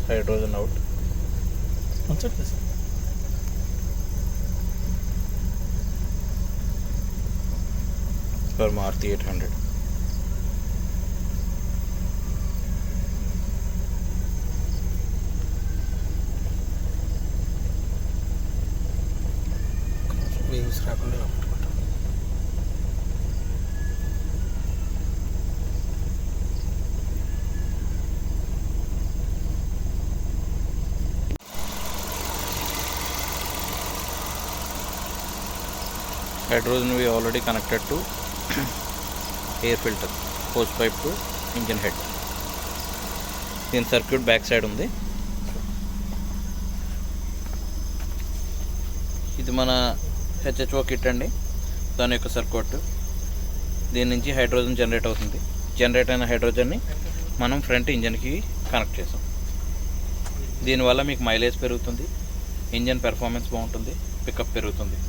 hydrogen out. Check this. For Maruti 800. Waves రాకుండా పెట్టుకుంటాం. Hydrogen we already connected to air filter, hose pipe to engine head. దీని circuit back side ఉంది. ఇది మన హెచ్హెచ్ఓ kit అండి, దాని యొక్క సర్క్యూట్. దీని నుంచి హైడ్రోజన్ జనరేట్ అవుతుంది. జనరేట్ అయిన హైడ్రోజన్ని మనం ఫ్రంట్ ఇంజన్కి కనెక్ట్ చేసాం. దీనివల్ల మీకు మైలేజ్ పెరుగుతుంది, ఇంజన్ పెర్ఫార్మెన్స్ బాగుంటుంది, పికప్ పెరుగుతుంది.